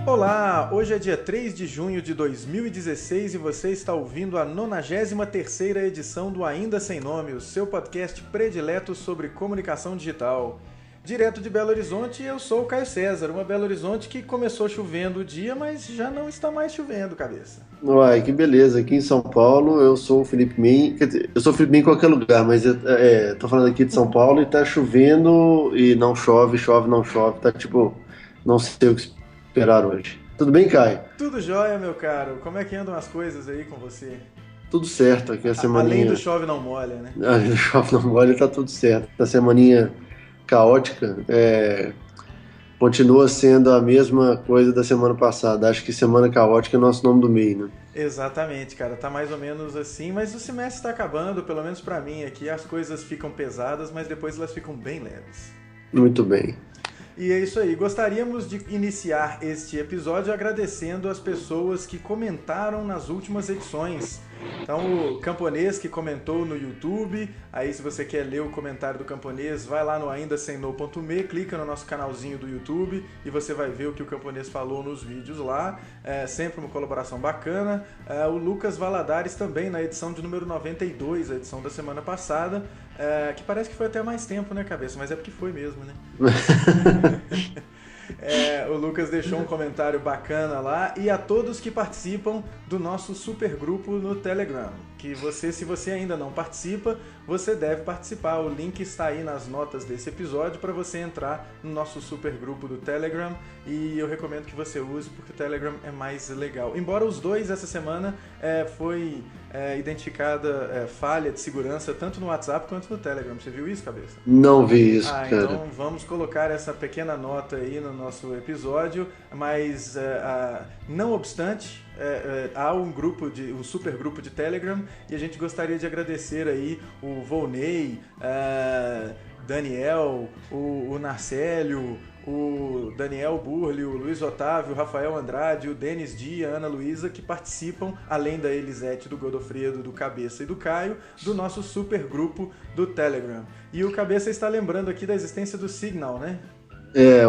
Olá, hoje é dia 3 de junho de 2016 e você está ouvindo a 93ª edição do Ainda Sem Nome, o seu podcast predileto sobre comunicação digital. Direto de Belo Horizonte, eu sou o Caio César, uma Belo Horizonte que começou chovendo o dia, mas já não está mais chovendo, cabeça. Uai, que beleza. Aqui em São Paulo, eu sou o Felipe Min. Quer dizer, eu sou o Felipe Min em qualquer lugar, mas tô falando aqui de São Paulo e tá chovendo e não chove, chove, não chove. Tá tipo, não sei o que esperar hoje. Tudo bem, Caio? Tudo jóia, meu caro. Como é que andam as coisas aí com você? Tudo certo aqui a Além semaninha. do chove não molha, né? Além do chove não molha, tá tudo certo. A semaninha caótica continua sendo a mesma coisa da semana passada. Acho que semana caótica é nosso nome do mês, né? Exatamente, cara. Tá mais ou menos assim, mas o semestre tá acabando, pelo menos pra mim aqui. As coisas ficam pesadas, mas depois elas ficam bem leves. Muito bem. E é isso aí. Gostaríamos de iniciar este episódio agradecendo as pessoas que comentaram nas últimas edições. Então, o Camponês que comentou no YouTube, aí se você quer ler o comentário do Camponês, vai lá no aindasemno.me, clica no nosso canalzinho do YouTube e você vai ver o que o Camponês falou nos vídeos lá. É sempre uma colaboração bacana. O Lucas Valadares também, na edição de número 92, a edição da semana passada, que parece que foi até mais tempo, né, cabeça? Mas é porque foi mesmo, né? O Lucas deixou um comentário bacana lá, e a todos que participam do nosso super grupo no Telegram, que se você ainda não participa, você deve participar. O link está aí nas notas desse episódio para você entrar no nosso super grupo do Telegram, e eu recomendo que você use porque o Telegram é mais legal. Embora os dois essa semana foi identificada falha de segurança tanto no WhatsApp quanto no Telegram. Você viu isso, cabeça? Não vi isso, cara. Então vamos colocar essa pequena nota aí no nosso episódio, mas não obstante, há um super grupo de Telegram, e a gente gostaria de agradecer aí o Volney, Daniel, o Narcélio, o Daniel Burli, o Luiz Otávio, o Rafael Andrade, o Denis Dia, a Ana Luísa, que participam, além da Elisete, do Godofredo, do Cabeça e do Caio, do nosso super grupo do Telegram. E o Cabeça está lembrando aqui da existência do Signal, né?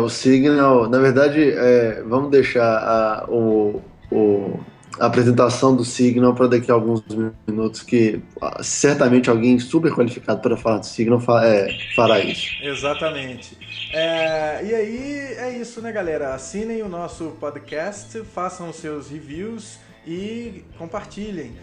O Signal, na verdade, vamos deixar a apresentação do Signal para daqui a alguns minutos, que certamente alguém super qualificado para falar do Signal fará isso. Exatamente. E aí é isso, né, galera? Assinem o nosso podcast, façam os seus reviews e compartilhem.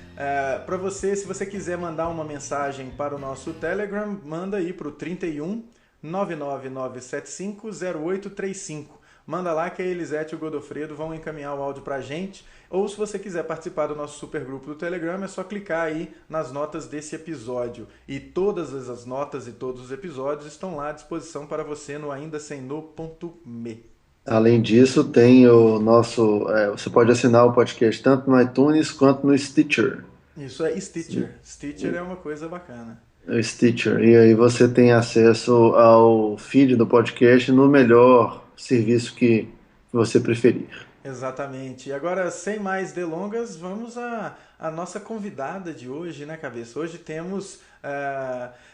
Para você, se você quiser mandar uma mensagem para o nosso Telegram, manda aí para o 31 99975 0835. Manda lá que a Elisete e o Godofredo vão encaminhar o áudio pra gente. Ou se você quiser participar do nosso super grupo do Telegram, é só clicar aí nas notas desse episódio. E todas as notas e todos os episódios estão lá à disposição para você no aindasemno.me. Além disso, tem o nosso. Você pode assinar o podcast tanto no iTunes quanto no Stitcher. Isso é Stitcher. Stitcher é uma coisa bacana. O Stitcher. E aí você tem acesso ao feed do podcast no melhor serviço que você preferir. Exatamente. E agora, sem mais delongas, vamos à nossa convidada de hoje, né, Cabeça? Hoje temos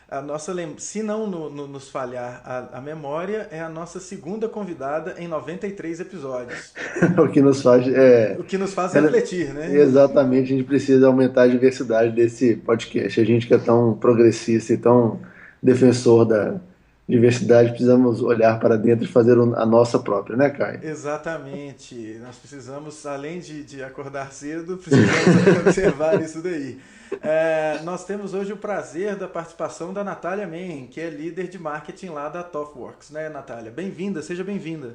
a nossa... Se não nos falhar a memória, é a nossa segunda convidada em 93 episódios. O que nos faz... O que nos faz refletir, né? Exatamente. A gente precisa aumentar a diversidade desse podcast. A gente que é tão progressista e tão defensor da diversidade, precisamos olhar para dentro e fazer a nossa própria, né, Caio? Exatamente. Nós precisamos, além de acordar cedo, precisamos observar isso daí. Nós temos hoje o prazer da participação da Natália Men, que é líder de marketing lá da TOFWORKS, né, Natália? Bem-vinda, seja bem-vinda.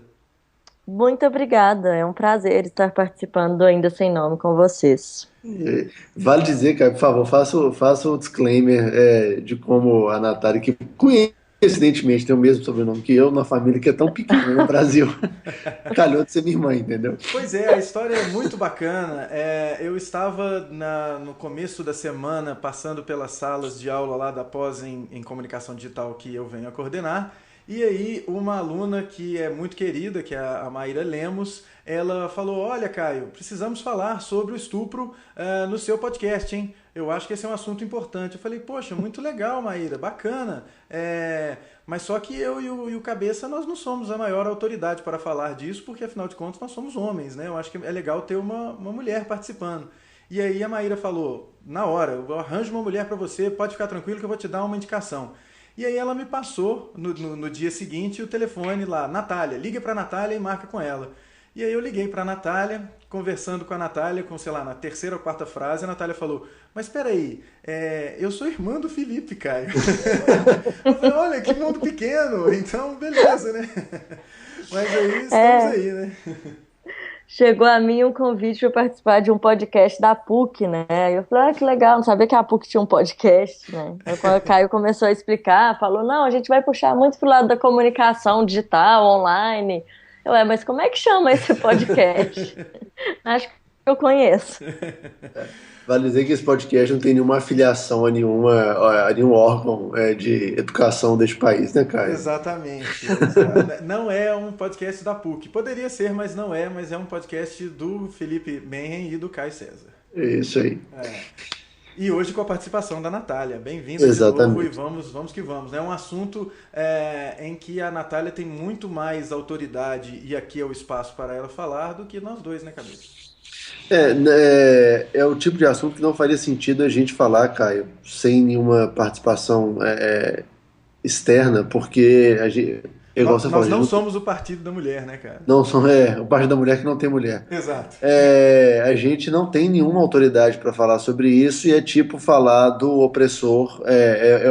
Muito obrigada, é um prazer estar participando do Ainda Sem Nome com vocês. Vale dizer, Caio, por favor, faça o disclaimer de como a Natália, que coincidentemente tem o mesmo sobrenome que eu, na família que é tão pequena no Brasil, calhou de ser minha irmã, entendeu? Pois é, a história é muito bacana. Eu estava no começo da semana passando pelas salas de aula lá da pós em comunicação digital que eu venho a coordenar, e aí uma aluna que é muito querida, que é a Maíra Lemos, ela falou: olha, Caio, precisamos falar sobre o estupro no seu podcast, hein? eu acho que esse é um assunto importante. Eu falei, poxa, muito legal, Maíra, bacana. Mas só que eu e o Cabeça, nós não somos a maior autoridade para falar disso, porque afinal de contas nós somos homens, né? Eu acho que é legal ter uma mulher participando. E aí a Maíra falou, na hora, eu arranjo uma mulher para você, pode ficar tranquilo que eu vou te dar uma indicação. E aí ela me passou no dia seguinte o telefone lá, Natália, liga para Natália e marca com ela. E aí eu liguei para a Natália, conversando com a Natália, com, sei lá, na terceira ou quarta frase, a Natália falou, mas peraí, eu sou irmã do Felipe, Caio. Eu falei, olha, que mundo pequeno, então beleza, né? Mas aí estamos aí, né? Chegou a mim um convite para participar de um podcast da PUC, né? Eu falei, que legal, não sabia que a PUC tinha um podcast, né? Então, quando o Caio começou a explicar, falou, não, a gente vai puxar muito pro lado da comunicação digital, online. Mas como é que chama esse podcast? Acho que eu conheço. Vale dizer que esse podcast não tem nenhuma afiliação a nenhum órgão de educação deste país, né, Caio? Exatamente. Não é um podcast da PUC. Poderia ser, mas não é. Mas é um podcast do Felipe Menren e do Caio César. Isso aí. E hoje com a participação da Natália. Bem-vinda de novo e vamos que vamos. É um assunto em que a Natália tem muito mais autoridade e aqui é o espaço para ela falar do que nós dois, né, Cabeça? É o tipo de assunto que não faria sentido a gente falar, Caio, sem nenhuma participação externa, porque nós não somos o partido da mulher, né, cara? Não somos o partido da mulher que não tem mulher. Exato. A gente não tem nenhuma autoridade para falar sobre isso e é tipo falar do opressor,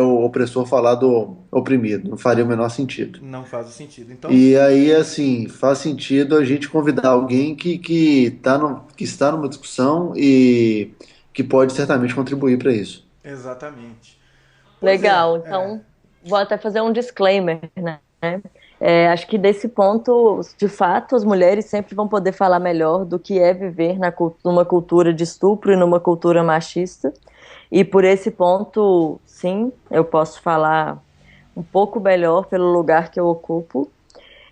o opressor falar do oprimido. Não faria o menor sentido. Não faz sentido. Então... E aí, assim, faz sentido a gente convidar alguém que está numa discussão e que pode certamente contribuir para isso. Exatamente. Legal, então vou até fazer um disclaimer, né? Acho que desse ponto, de fato, as mulheres sempre vão poder falar melhor do que é viver numa cultura de estupro e numa cultura machista. E por esse ponto, sim, eu posso falar um pouco melhor pelo lugar que eu ocupo.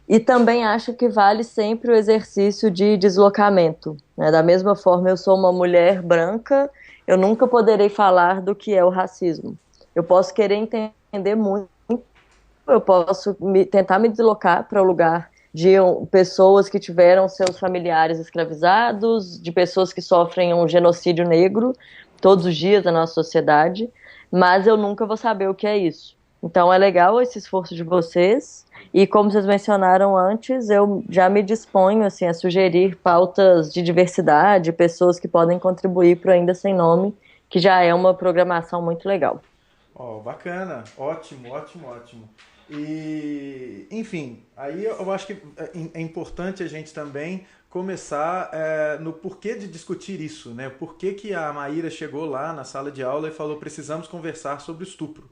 E também acho que vale sempre o exercício de deslocamento, né? Da mesma forma, eu sou uma mulher branca, eu nunca poderei falar do que é o racismo. Eu posso querer entender muito, eu posso tentar me deslocar para o lugar de pessoas que tiveram seus familiares escravizados, de pessoas que sofrem um genocídio negro todos os dias da nossa sociedade, mas eu nunca vou saber o que é isso. Então é legal esse esforço de vocês, e como vocês mencionaram antes, eu já me disponho assim, a sugerir pautas de diversidade, pessoas que podem contribuir para o Ainda Sem Nome, que já é uma programação muito legal. Bacana, ótimo. E, enfim, aí eu acho que é importante a gente também começar no porquê de discutir isso, né? Por que a Maíra chegou lá na sala de aula e falou, precisamos conversar sobre estupro,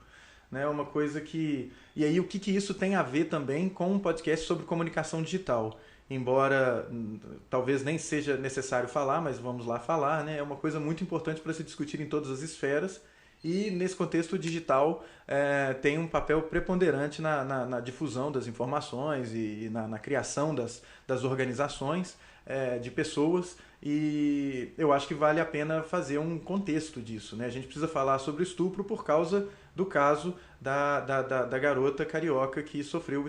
né? Uma coisa que... E aí o que isso tem a ver também com um podcast sobre comunicação digital? Embora talvez nem seja necessário falar, mas vamos lá falar, né? É uma coisa muito importante para se discutir em todas as esferas. E nesse contexto, o digital tem um papel preponderante na difusão das informações e na criação das organizações de pessoas. E eu acho que vale a pena fazer um contexto disso, né? A gente precisa falar sobre estupro por causa do caso da garota carioca que sofreu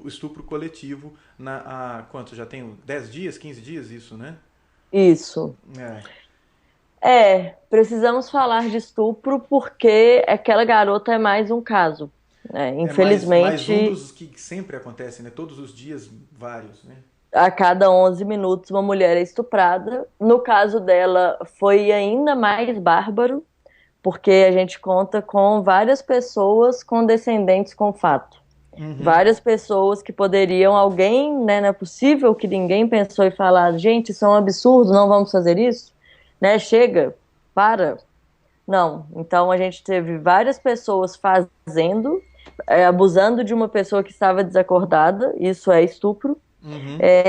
o estupro coletivo quanto? Já tem 10 dias, 15 dias isso, né? Isso. Precisamos falar de estupro porque aquela garota é mais um caso. Infelizmente. Mais um dos que sempre acontece, né? Todos os dias, vários, né? A cada 11 minutos uma mulher é estuprada. No caso dela foi ainda mais bárbaro, porque a gente conta com várias pessoas condescendentes com o fato. Uhum. Várias pessoas que poderiam, né? Não é possível que ninguém pensou e falar, gente, isso é um absurdo, não vamos fazer isso. Né, chega, para. Não, então a gente teve várias pessoas fazendo, abusando de uma pessoa que estava desacordada, isso é estupro,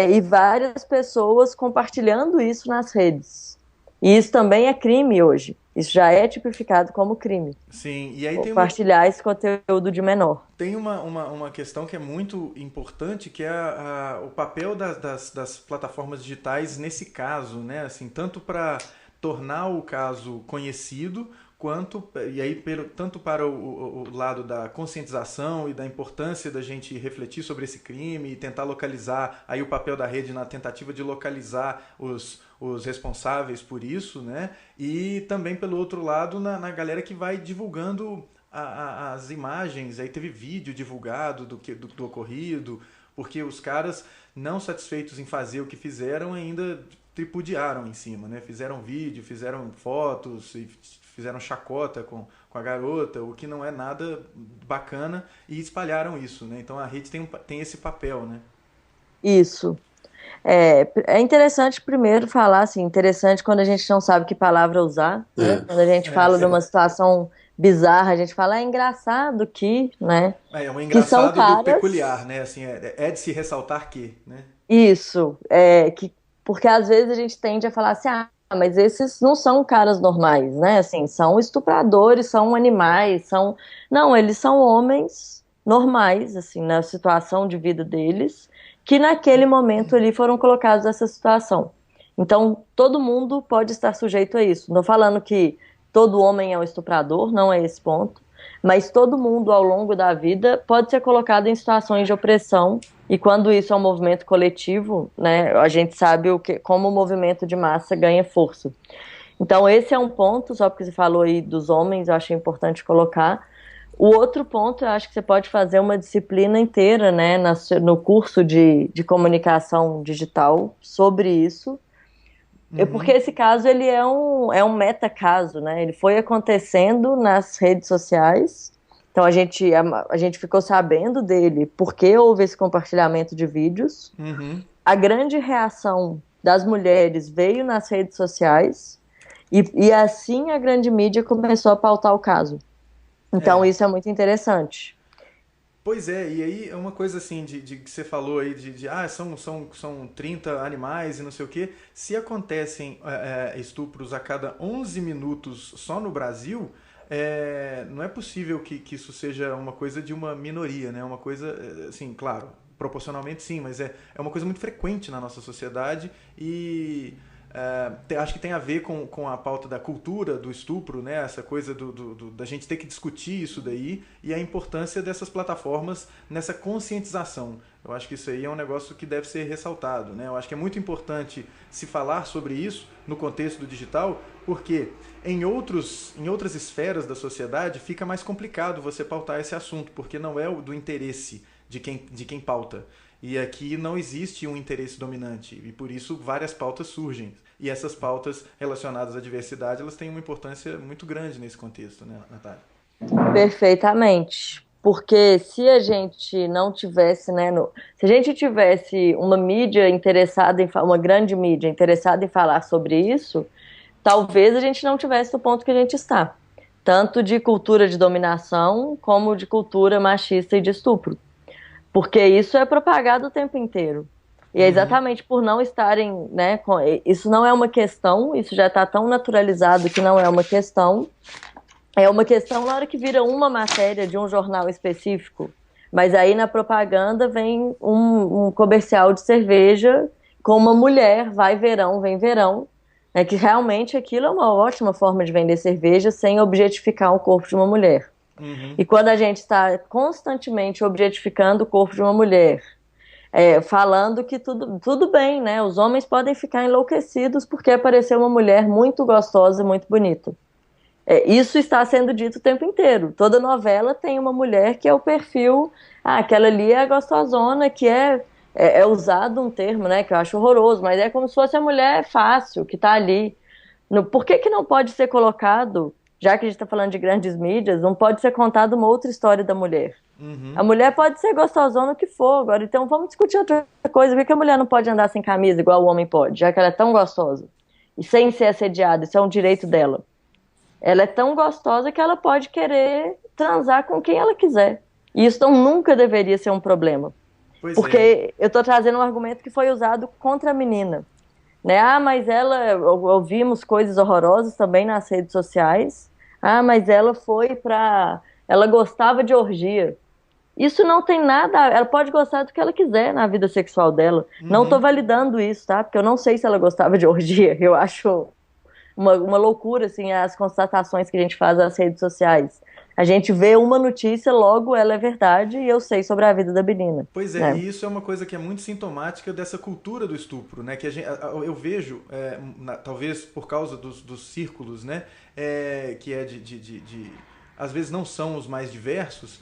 e várias pessoas compartilhando isso nas redes. E isso também é crime hoje, isso já é tipificado como crime. Sim, e aí compartilhar esse conteúdo de menor. Tem uma questão que é muito importante, que é o papel das plataformas digitais nesse caso, né? Assim, tanto para tornar o caso conhecido, quanto, e aí tanto para o lado da conscientização e da importância da gente refletir sobre esse crime e tentar localizar, aí o papel da rede na tentativa de localizar os responsáveis por isso, né? E também pelo outro lado na galera que vai divulgando as imagens, aí teve vídeo divulgado do ocorrido, porque os caras, não satisfeitos em fazer o que fizeram, ainda tripudiaram em cima, né? Fizeram vídeo, fizeram fotos, e fizeram chacota com a garota, o que não é nada bacana, e espalharam isso, né? Então a rede tem esse papel, né? Isso. É interessante primeiro falar, assim, interessante quando a gente não sabe que palavra usar, né? Quando a gente fala de uma situação bizarra, a gente fala, é engraçado que, né? É um que são engraçado caras... do peculiar, né? Assim, é de se ressaltar que, né? Isso, porque às vezes a gente tende a falar assim, mas esses não são caras normais, né? Assim, são estupradores, são animais, são... Não, eles são homens normais, assim, na situação de vida deles, que naquele momento ali foram colocados nessa situação. Então, todo mundo pode estar sujeito a isso. Não falando que todo homem é um estuprador, não é esse ponto, mas todo mundo ao longo da vida pode ser colocado em situações de opressão, e quando isso é um movimento coletivo, né, a gente sabe como o movimento de massa ganha força. Então esse é um ponto, só porque você falou aí dos homens, eu achei importante colocar. O outro ponto, eu acho que você pode fazer uma disciplina inteira, né, no curso de comunicação digital sobre isso, porque esse caso ele é um metacaso, né? Ele foi acontecendo nas redes sociais, então a gente ficou sabendo dele porque houve esse compartilhamento de vídeos. A grande reação das mulheres veio nas redes sociais e assim a grande mídia começou a pautar o caso. Então isso é muito interessante. Pois é, e aí é uma coisa assim de que você falou aí são 30 animais e não sei o quê. Se acontecem estupros a cada 11 minutos só no Brasil, não é possível que isso seja uma coisa de uma minoria, né? Uma coisa, assim, claro, proporcionalmente sim, mas é uma coisa muito frequente na nossa sociedade e... acho que tem a ver com a pauta da cultura do estupro, né? Essa coisa da gente ter que discutir isso daí e a importância dessas plataformas nessa conscientização. Eu acho que isso aí é um negócio que deve ser ressaltado, né? Eu acho que é muito importante se falar sobre isso no contexto do digital, porque em outras esferas da sociedade fica mais complicado você pautar esse assunto, porque não é do interesse de quem pauta. E aqui não existe um interesse dominante, e por isso várias pautas surgem. E essas pautas relacionadas à diversidade, elas têm uma importância muito grande nesse contexto, né, Natália? Perfeitamente. Porque se a gente não tivesse, né, se a gente tivesse uma mídia interessada uma grande mídia interessada em falar sobre isso, talvez a gente não tivesse no ponto que a gente está. Tanto de cultura de dominação, como de cultura machista e de estupro. Porque isso é propagado o tempo inteiro. E é exatamente por não estarem, né, isso não é uma questão, isso já está tão naturalizado que não é uma questão. É uma questão na hora que vira uma matéria de um jornal específico. Mas aí na propaganda vem um comercial de cerveja com uma mulher, vai verão, vem verão. É que realmente aquilo é uma ótima forma de vender cerveja sem objetificar o corpo de uma mulher. E quando a gente está constantemente objetificando o corpo de uma mulher, falando que tudo bem, né? Os homens podem ficar enlouquecidos porque apareceu uma mulher muito gostosa e muito bonita. Isso está sendo dito o tempo inteiro. Toda novela tem uma mulher que é o perfil, aquela ali é a gostosona, que é usado um termo, né, que eu acho horroroso, mas é como se fosse a mulher fácil, que está ali. Por que não pode ser colocado... Já que a gente está falando de grandes mídias, não pode ser contada uma outra história da mulher. A mulher pode ser gostosona o que for agora, então vamos discutir outra coisa. Por que a mulher não pode andar sem camisa igual o homem pode, já que ela é tão gostosa? E sem ser assediada, isso é um direito dela. Ela é tão gostosa que ela pode querer transar com quem ela quiser. E isso nunca deveria ser um problema. Porque eu estou trazendo um argumento que foi usado contra a menina. Né? Mas ouvimos coisas horrorosas também nas redes sociais. Mas ela ela gostava de orgia. Isso não tem nada, ela pode gostar do que ela quiser na vida sexual dela. Não estou validando isso, tá? Porque eu não sei se ela gostava de orgia. Eu acho uma loucura, assim, as constatações que a gente faz nas redes sociais. A gente vê uma notícia, logo ela é verdade e eu sei sobre a vida da menina. Pois é, Né? e isso é uma coisa que é muito sintomática dessa cultura do estupro, né? Que eu vejo, talvez por causa dos círculos, né? Que é às vezes não são os mais diversos,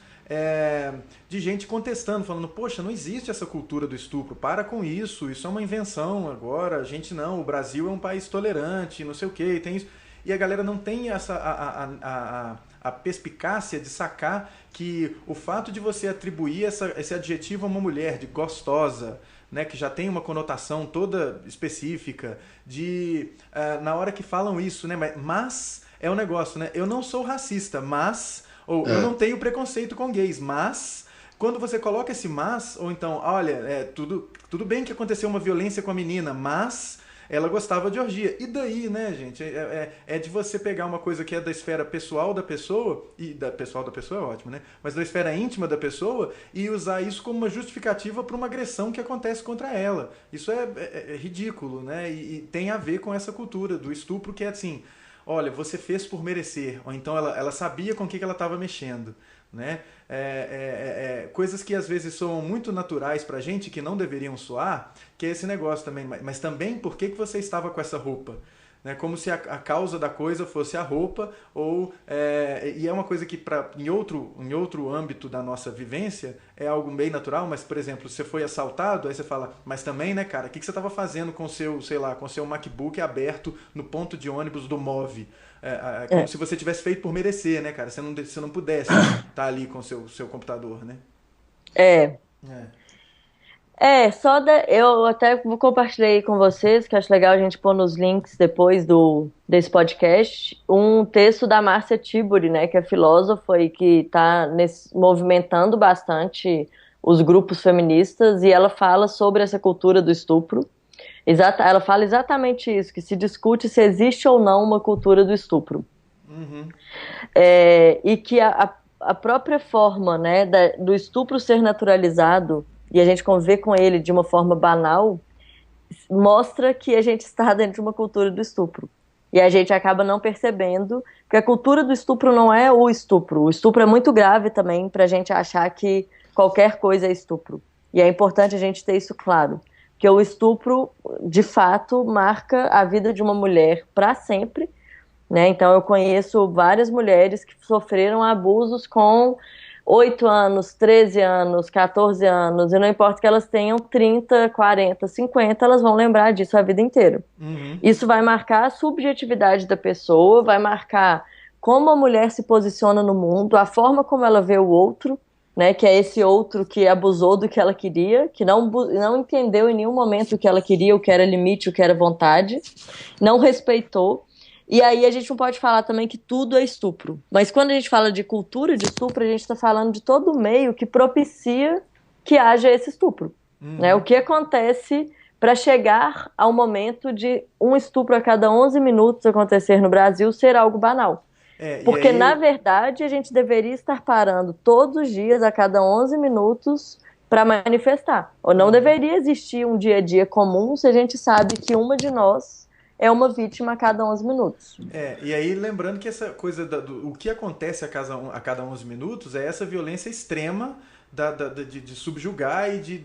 de gente contestando, falando, poxa, não existe essa cultura do estupro, para com isso é uma invenção agora, a gente não, o Brasil é um país tolerante, não sei o que, tem isso. E a galera não tem a perspicácia de sacar que o fato de você atribuir esse adjetivo a uma mulher, de gostosa, né, que já tem uma conotação toda específica, na hora que falam isso, né, mas é um negócio, né, eu não sou racista, mas, ou eu não tenho preconceito com gays, mas... Quando você coloca esse mas, ou então, olha, tudo bem que aconteceu uma violência com a menina, mas ela gostava de orgia. E daí, né, gente? É de você pegar uma coisa que é da esfera pessoal da pessoa, e da pessoal da pessoa é ótimo, né? Mas da esfera íntima da pessoa, e usar isso como uma justificativa para uma agressão que acontece contra ela. Isso é ridículo, né? E tem a ver com essa cultura do estupro que é assim, olha, você fez por merecer, ou então ela sabia com o que ela estava mexendo. Né? Coisas que às vezes soam muito naturais pra gente, que não deveriam soar, que é esse negócio também, mas também por que você estava com essa roupa? Né? Como se a causa da coisa fosse a roupa, e é uma coisa que em outro âmbito da nossa vivência é algo bem natural, mas, por exemplo, você foi assaltado, aí você fala, mas também, né, cara, o que você estava fazendo com seu, sei lá, com seu MacBook aberto no ponto de ônibus do MOV? Como se você tivesse feito por merecer, né, cara? Você não pudesse estar ali com o seu computador, né? É. Eu até compartilhei com vocês, que acho legal a gente pôr nos links depois desse podcast, um texto da Márcia Tiburi, né, que é filósofa e que está movimentando bastante os grupos feministas, e ela fala sobre essa cultura do estupro. Ela fala exatamente isso, que se discute se existe ou não uma cultura do estupro. Uhum. E que a própria forma, né, do estupro ser naturalizado e a gente conviver com ele de uma forma banal mostra que a gente está dentro de uma cultura do estupro. E a gente acaba não percebendo que a cultura do estupro não é o estupro. O estupro é muito grave também para a gente achar que qualquer coisa é estupro. E é importante a gente ter isso claro. Que o estupro, de fato, marca a vida de uma mulher para sempre, né? Então, eu conheço várias mulheres que sofreram abusos com 8 anos, 13 anos, 14 anos, e não importa que elas tenham 30, 40, 50, elas vão lembrar disso a vida inteira. Uhum. Isso vai marcar a subjetividade da pessoa, vai marcar como a mulher se posiciona no mundo, a forma como ela vê o outro, né, que é esse outro que abusou do que ela queria, que não entendeu em nenhum momento o que ela queria, o que era limite, o que era vontade, não respeitou. E aí a gente não pode falar também que tudo é estupro. Mas quando a gente fala de cultura de estupro, a gente está falando de todo o meio que propicia que haja esse estupro. Uhum. Né? O que acontece para chegar ao momento de um estupro a cada 11 minutos acontecer no Brasil ser algo banal. Porque, aí, na verdade, a gente deveria estar parando todos os dias, a cada 11 minutos, para manifestar. Ou não deveria existir um dia a dia comum se a gente sabe que uma de nós é uma vítima a cada 11 minutos. E aí, lembrando que essa coisa, o que acontece a cada 11 minutos é essa violência extrema de subjugar e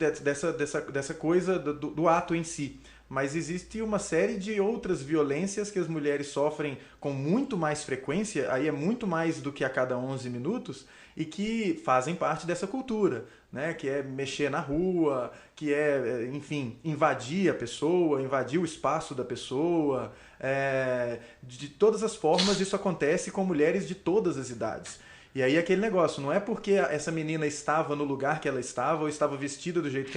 dessa coisa do ato em si. Mas existe uma série de outras violências que as mulheres sofrem com muito mais frequência, aí é muito mais do que a cada 11 minutos, e que fazem parte dessa cultura, né? Que é mexer na rua, que é, enfim, invadir a pessoa, invadir o espaço da pessoa. De todas as formas, isso acontece com mulheres de todas as idades. E aí aquele negócio, não é porque essa menina estava no lugar que ela estava, ou estava vestida do jeito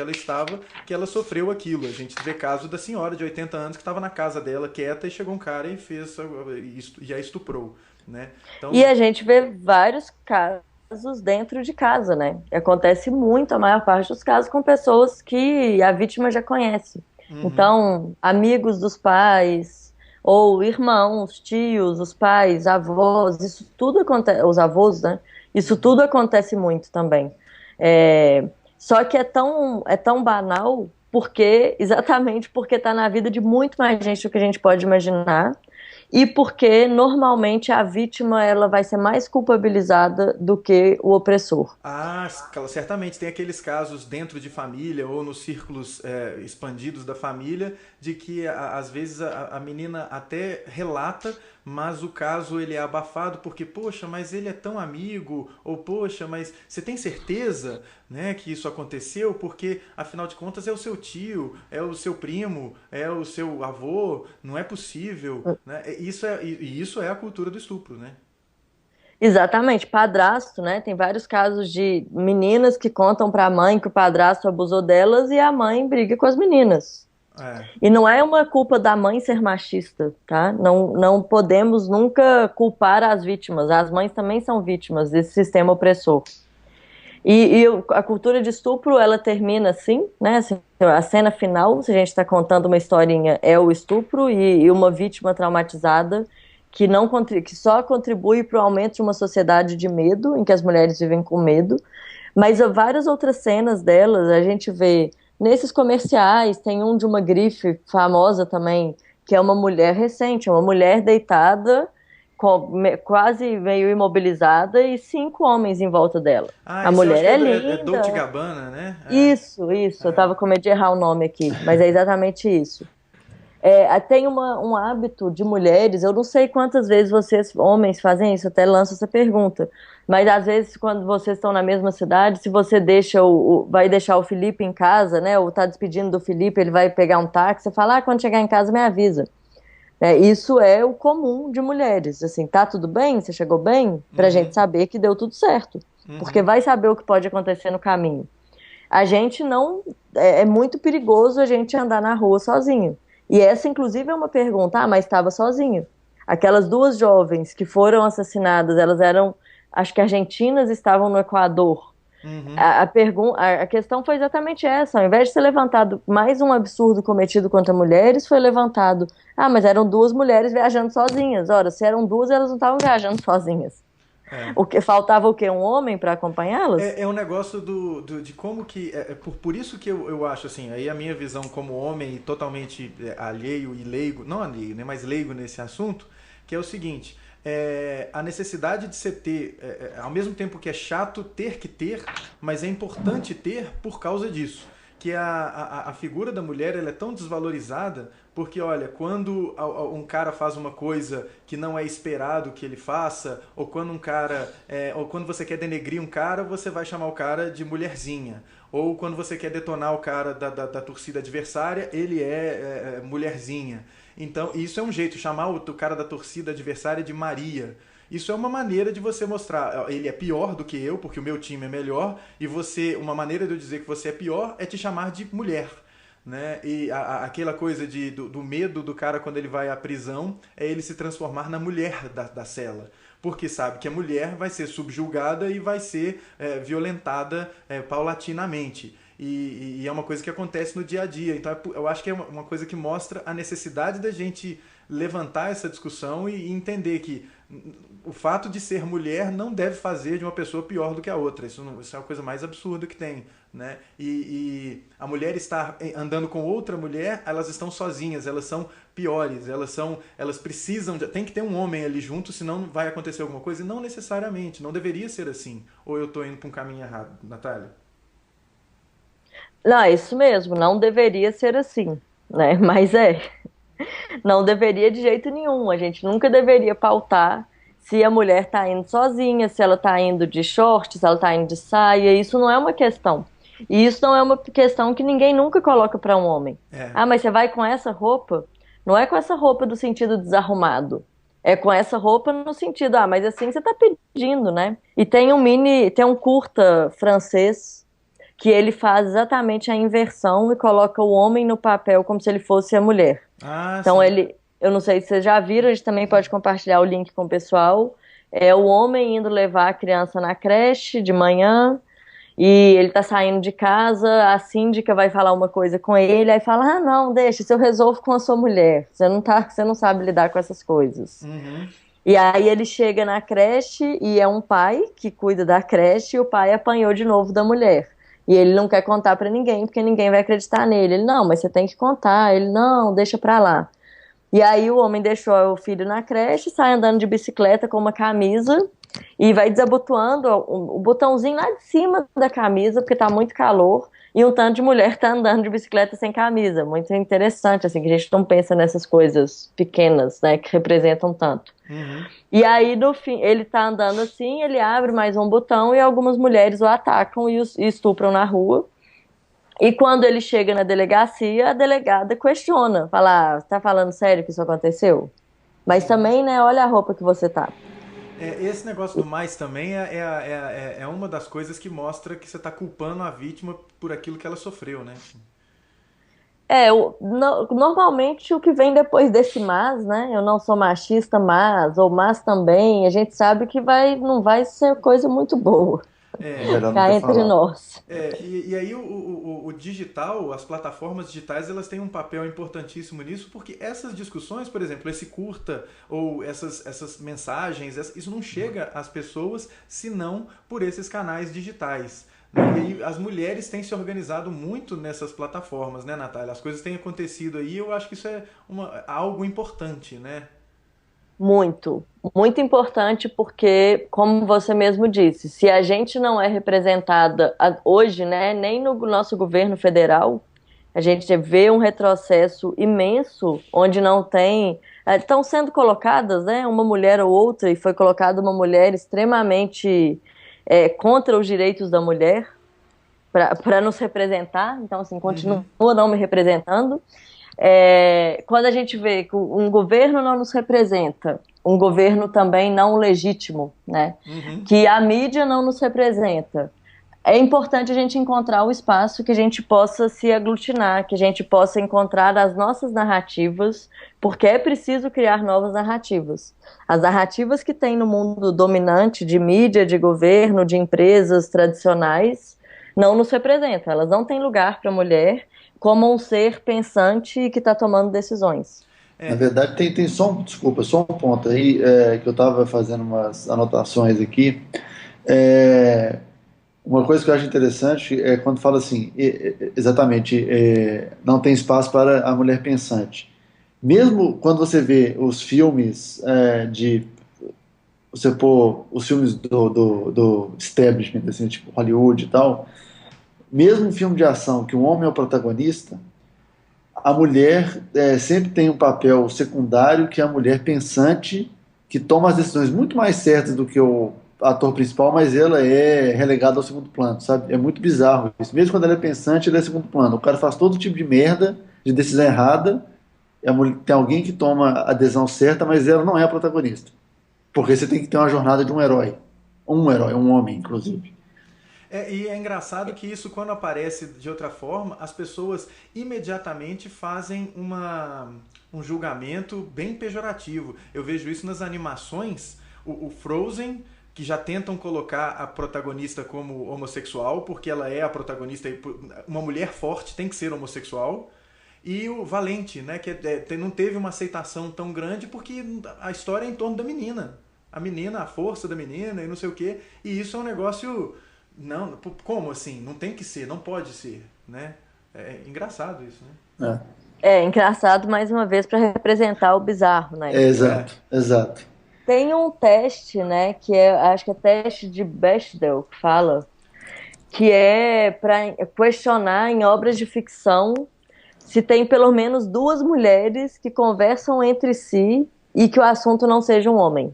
que ela sofreu aquilo. A gente vê caso da senhora de 80 anos que estava na casa dela, quieta, e chegou um cara e a estuprou, né? Então... E a gente vê vários casos dentro de casa, né? Acontece muito, a maior parte dos casos, com pessoas que a vítima já conhece. Uhum. Então, amigos dos pais... ou irmãos, tios, os pais, avós, isso tudo acontece, os avós, né? Isso tudo acontece muito também. Só que é tão banal exatamente porque está na vida de muito mais gente do que a gente pode imaginar, e porque normalmente a vítima ela vai ser mais culpabilizada do que o opressor. Ah, certamente tem aqueles casos dentro de família ou nos círculos expandidos da família de que às vezes a menina até relata, mas o caso ele é abafado porque, poxa, mas ele é tão amigo, ou poxa, mas você tem certeza, né, que isso aconteceu? Porque afinal de contas é o seu tio, é o seu primo, é o seu avô, não é possível, né? Isso é a cultura do estupro, né? Exatamente, padrasto, né? Tem vários casos de meninas que contam para a mãe que o padrasto abusou delas e a mãe briga com as meninas. É. E não é uma culpa da mãe ser machista, tá? Não podemos nunca culpar as vítimas. As mães também são vítimas desse sistema opressor. E a cultura de estupro, ela termina assim, né? Assim, a cena final, se a gente está contando uma historinha, é o estupro e uma vítima traumatizada que só contribui para o aumento de uma sociedade de medo, em que as mulheres vivem com medo. Mas há várias outras cenas delas, a gente vê nesses comerciais, tem um de uma grife famosa também, que é uma mulher recente, uma mulher deitada, quase meio imobilizada, e 5 homens em volta dela. Ah, A isso eu mulher acho que é é Dolce linda. Gabbana, né? Isso, eu tava com medo de errar o nome aqui, mas é exatamente isso. Tem um hábito de mulheres, eu não sei quantas vezes vocês, homens, fazem isso, até lanço essa pergunta, mas às vezes quando vocês estão na mesma cidade, se você vai deixar o Felipe em casa, né, ou tá despedindo do Felipe, ele vai pegar um táxi, você fala, quando chegar em casa me avisa. Isso é o comum de mulheres, assim, tá tudo bem? Você chegou bem? Pra gente saber que deu tudo certo, porque vai saber o que pode acontecer no caminho. A gente não, é muito perigoso a gente andar na rua sozinho. E essa, inclusive, é uma pergunta, mas estava sozinho. Aquelas 2 jovens que foram assassinadas, elas eram, acho que argentinas, estavam no Equador. A questão foi exatamente essa. Ao invés de ser levantado mais um absurdo cometido contra mulheres, foi levantado, mas eram 2 mulheres viajando sozinhas. Ora, se eram 2, elas não estavam viajando sozinhas. Faltava o quê? Um homem para acompanhá-las? É um negócio de como que... por isso que eu acho, assim, aí a minha visão como homem totalmente alheio e leigo, não alheio, né, mas leigo nesse assunto, que é o seguinte, a necessidade de você ter, ao mesmo tempo que é chato ter que ter, mas é importante ter por causa disso. Que a figura da mulher ela é tão desvalorizada porque, olha, quando um cara faz uma coisa que não é esperado que ele faça, ou quando ou quando você quer denegrir um cara, você vai chamar o cara de mulherzinha. Ou quando você quer detonar o cara da torcida adversária, ele é mulherzinha. Então, isso é um jeito, chamar o cara da torcida adversária de Maria. Isso é uma maneira de você mostrar, ele é pior do que eu, porque o meu time é melhor, e uma maneira de eu dizer que você é pior é te chamar de mulher. Né? E aquela coisa do medo do cara quando ele vai à prisão é ele se transformar na mulher da cela. Porque sabe que a mulher vai ser subjugada e vai ser violentada paulatinamente. E é uma coisa que acontece no dia a dia. Então eu acho que é uma coisa que mostra a necessidade da gente levantar essa discussão e entender que o fato de ser mulher não deve fazer de uma pessoa pior do que a outra. Isso é a coisa mais absurda que tem. Né? E a mulher estar andando com outra mulher, elas estão sozinhas, elas são piores, elas precisam, tem que ter um homem ali junto, senão vai acontecer alguma coisa, e não necessariamente, não deveria ser assim. Ou eu estou indo para um caminho errado, Natália? Não, é isso mesmo, não deveria ser assim, né? Mas não deveria de jeito nenhum. A gente nunca deveria pautar se a mulher está indo sozinha, se ela está indo de shorts, se ela está indo de saia. Isso não é uma questão. E isso não é uma questão que ninguém nunca coloca para um homem. Mas você vai com essa roupa? Não é com essa roupa do sentido desarrumado. É com essa roupa no sentido, mas assim você está pedindo, né? E tem um curta francês que ele faz exatamente a inversão e coloca o homem no papel como se ele fosse a mulher. Então sim. eu não sei se vocês já viram, a gente também pode compartilhar o link com o pessoal. É o homem indo levar a criança na creche de manhã e ele tá saindo de casa, a síndica vai falar uma coisa com ele, aí fala, não, deixa, isso eu resolvo com a sua mulher, você não sabe lidar com essas coisas. E aí ele chega na creche e é um pai que cuida da creche e o pai apanhou de novo da mulher. E ele não quer contar pra ninguém, porque ninguém vai acreditar nele. Ele, não, mas você tem que contar. Ele, não, deixa pra lá. E aí o homem deixou o filho na creche, sai andando de bicicleta com uma camisa e vai desabotoando o botãozinho lá de cima da camisa, porque tá muito calor, e um tanto de mulher tá andando de bicicleta sem camisa. Muito interessante, assim, que a gente não pensa nessas coisas pequenas, né, que representam tanto. Uhum. E aí, no fim, ele tá andando assim, ele abre mais um botão e algumas mulheres o atacam e estupram na rua. E quando ele chega na delegacia, a delegada questiona, fala, tá falando sério que isso aconteceu? Mas também, né, olha a roupa que você tá. Esse negócio do mais também é uma das coisas que mostra que você está culpando a vítima por aquilo que ela sofreu, né? Normalmente o que vem depois desse mas, né, eu não sou machista, ou mas também, a gente sabe que não vai ser coisa muito boa. Melhor não Cá ter entre falado. nós. E aí o digital, as plataformas digitais, elas têm um papel importantíssimo nisso, porque essas discussões, por exemplo, esse curta ou essas mensagens, isso não chega às pessoas senão por esses canais digitais. Né? E aí as mulheres têm se organizado muito nessas plataformas, né, Natália? As coisas têm acontecido aí, eu acho que isso é algo importante, né? Muito, muito importante porque, como você mesmo disse, se a gente não é representada hoje, né, nem no nosso governo federal, a gente vê um retrocesso imenso, onde não tem. Estão sendo colocadas, né, uma mulher ou outra, e foi colocada uma mulher extremamente contra os direitos da mulher, para nos representar, então, assim, continua não me representando. Quando a gente vê que um governo não nos representa, um governo também não legítimo, né? Que a mídia não nos representa, é importante a gente encontrar o espaço que a gente possa se aglutinar, que a gente possa encontrar as nossas narrativas, porque é preciso criar novas narrativas. As narrativas que tem no mundo dominante de mídia, de governo, de empresas tradicionais, não nos representam, elas não têm lugar para a mulher como um ser pensante que está tomando decisões. Na verdade, tem só só um ponto aí que eu estava fazendo umas anotações aqui. Uma coisa que eu acho interessante é quando fala assim, exatamente, não tem espaço para a mulher pensante. Mesmo quando você vê os filmes você pôr os filmes do establishment, assim, tipo Hollywood e tal, mesmo um filme de ação que um homem é o protagonista, a mulher sempre tem um papel secundário, que é a mulher pensante, que toma as decisões muito mais certas do que o ator principal, mas ela é relegada ao segundo plano, sabe? É muito bizarro isso. Mesmo quando ela é pensante, ela é segundo plano. O cara faz todo tipo de merda, de decisão errada, tem alguém que toma a decisão certa, mas ela não é a protagonista. Porque você tem que ter uma jornada de um herói. Um herói, um homem, inclusive. E é engraçado que isso, quando aparece de outra forma, as pessoas imediatamente fazem um julgamento bem pejorativo. Eu vejo isso nas animações, o Frozen, que já tentam colocar a protagonista como homossexual, porque ela é a protagonista, uma mulher forte tem que ser homossexual. E o Valente, né, que não teve uma aceitação tão grande porque a história é em torno da menina. A menina, a força da menina e não sei o quê. E isso é um negócio... Não, como assim? Não tem que ser, não pode ser, né? É engraçado isso, né? É engraçado, mais uma vez, para representar o bizarro, né? Exato. Tem um teste, né, acho que é teste de Bechdel, que fala, que é para questionar em obras de ficção se tem pelo menos duas mulheres que conversam entre si e que o assunto não seja um homem.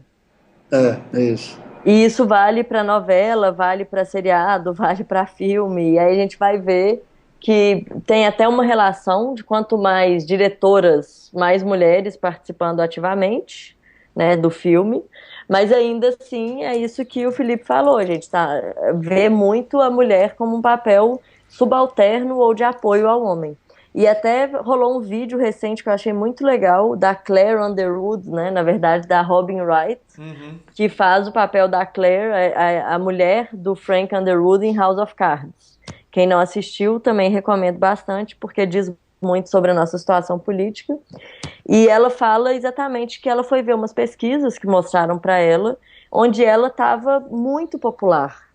É isso. E isso vale para novela, vale para seriado, vale para filme. E aí a gente vai ver que tem até uma relação de quanto mais diretoras, mais mulheres participando ativamente, né, do filme. Mas ainda assim é isso que o Felipe falou, a gente vê muito a mulher como um papel subalterno ou de apoio ao homem. E até rolou um vídeo recente que eu achei muito legal, da Claire Underwood, né? Na verdade, da Robin Wright, que faz o papel da Claire, a mulher do Frank Underwood em House of Cards. Quem não assistiu, também recomendo bastante, porque diz muito sobre a nossa situação política. E ela fala exatamente que ela foi ver umas pesquisas que mostraram para ela, onde ela estava muito popular.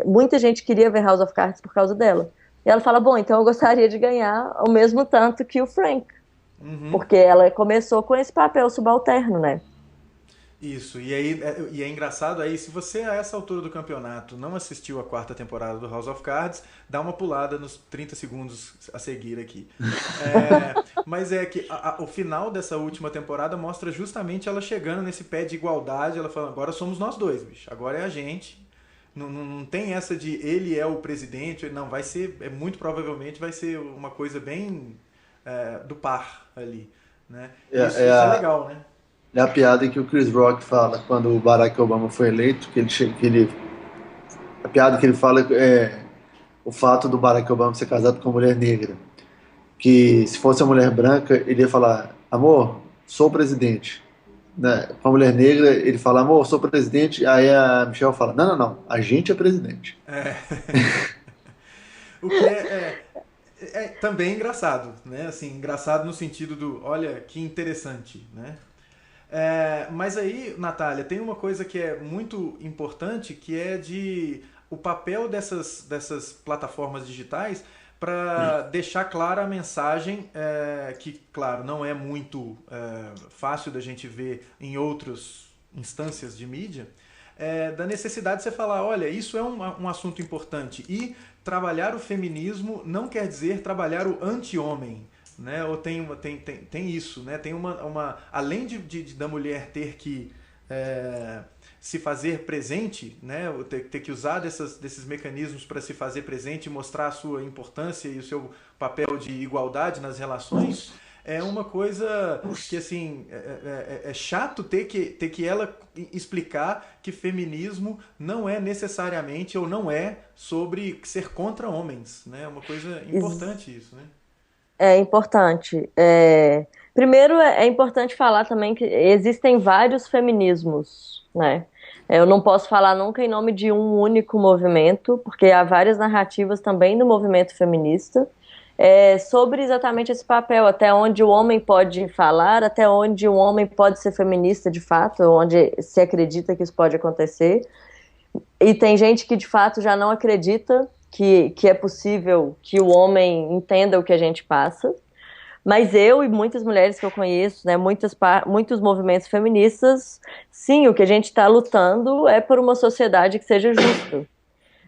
Muita gente queria ver House of Cards por causa dela. E ela fala, bom, então eu gostaria de ganhar o mesmo tanto que o Frank. Uhum. Porque ela começou com esse papel subalterno, né? Isso, e aí e é engraçado aí, se você a essa altura do campeonato não assistiu a quarta temporada do House of Cards, dá uma pulada nos 30 segundos a seguir aqui. Mas é que o final dessa última temporada mostra justamente ela chegando nesse pé de igualdade, ela falando, agora somos nós dois, bicho, agora é a gente. Não tem essa de ele é o presidente, não, vai ser, muito provavelmente vai ser uma coisa bem do par ali, né? Isso é legal, né? É a piada que o Chris Rock fala quando o Barack Obama foi eleito, a piada que ele fala é o fato do Barack Obama ser casado com uma mulher negra. Que se fosse uma mulher branca, ele ia falar, amor, sou presidente. Né? Com a mulher negra, ele fala, amor, sou presidente. Aí a Michelle fala, não, a gente é presidente. O que é também engraçado, né? Assim, engraçado no sentido do, olha, que interessante, né? Mas aí, Natália, tem uma coisa que é muito importante, que é o papel dessas plataformas digitais para deixar clara a mensagem, que, claro, não é muito fácil da gente ver em outras instâncias de mídia, da necessidade de você falar, olha, isso é um assunto importante. E trabalhar o feminismo não quer dizer trabalhar o anti-homem. Né? Ou tem isso, né? Tem além da mulher ter que se fazer presente, né? Ter que usar desses mecanismos para se fazer presente e mostrar a sua importância e o seu papel de igualdade nas relações, é uma coisa que assim é chato ter que ela explicar que feminismo não é necessariamente ou não é sobre ser contra homens, né? É uma coisa importante isso, né? É importante. Primeiro, é importante falar também que existem vários feminismos, né? Eu não posso falar nunca em nome de um único movimento, porque há várias narrativas também do movimento feminista sobre exatamente esse papel, até onde o homem pode falar, até onde o homem pode ser feminista de fato, onde se acredita que isso pode acontecer. E tem gente que de fato já não acredita que é possível que o homem entenda o que a gente passa. Mas eu e muitas mulheres que eu conheço, né, muitos movimentos feministas, sim, o que a gente está lutando é por uma sociedade que seja justa.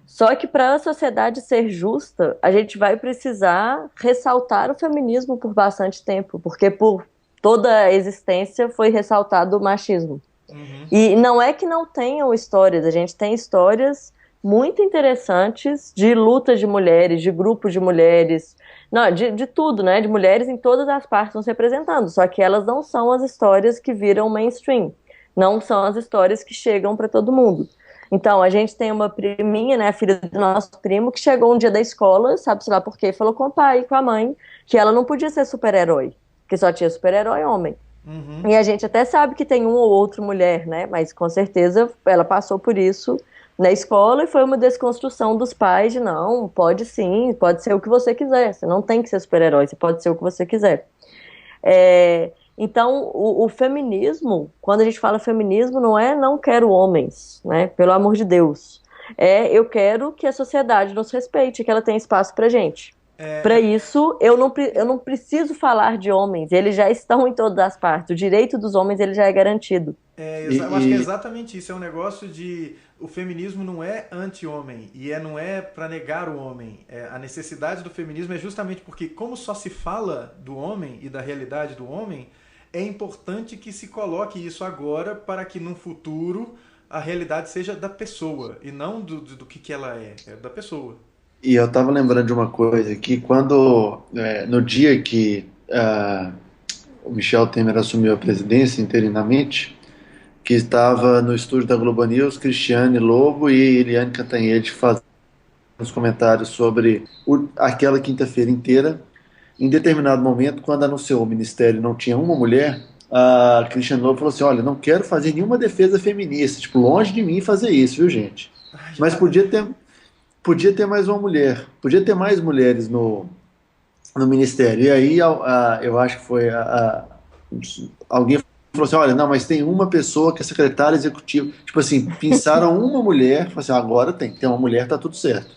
Só que para a sociedade ser justa, a gente vai precisar ressaltar o feminismo por bastante tempo, porque por toda a existência foi ressaltado o machismo. Uhum. E não é que não tenham histórias, a gente tem histórias muito interessantes de lutas de mulheres, de grupos de mulheres, não, de tudo, né? De mulheres em todas as partes nos representando, só que elas não são as histórias que viram mainstream, não são as histórias que chegam para todo mundo. Então, a gente tem uma priminha, né, a filha do nosso primo, que chegou um dia da escola, sabe-se lá por quê, falou com o pai e com a mãe que ela não podia ser super-herói, que só tinha super-herói homem. Uhum. E a gente até sabe que tem uma ou outra mulher, né, mas com certeza ela passou por isso na escola e foi uma desconstrução dos pais de não, pode sim, pode ser o que você quiser, você não tem que ser super-herói, você pode ser o que você quiser. Então, o feminismo, quando a gente fala feminismo, não é não quero homens, né, pelo amor de Deus, eu quero que a sociedade nos respeite, que ela tenha espaço pra gente. Para isso, eu não preciso falar de homens, eles já estão em todas as partes, o direito dos homens ele já é garantido. Eu acho que é exatamente isso, é um negócio de o feminismo não é anti-homem e não é para negar o homem. A necessidade do feminismo é justamente porque como só se fala do homem e da realidade do homem, é importante que se coloque isso agora para que no futuro a realidade seja da pessoa e não do que ela é da pessoa. E eu tava lembrando de uma coisa que no dia que o Michel Temer assumiu a presidência interinamente, que estava no estúdio da Globo News, Cristiane Lobo e Eliane Cantanhede fazendo os comentários sobre aquela quinta-feira inteira. Em determinado momento, quando anunciou o ministério não tinha uma mulher, a Cristiane Lobo falou assim, olha, não quero fazer nenhuma defesa feminista, tipo, longe de mim fazer isso, viu, gente? Mas podia ter mais uma mulher, podia ter mais mulheres no ministério. E aí eu acho que foi alguém falou assim, olha, não, mas tem uma pessoa que é secretária executiva. Tipo assim, pensaram uma mulher, falaram assim, agora tem uma mulher, tá tudo certo.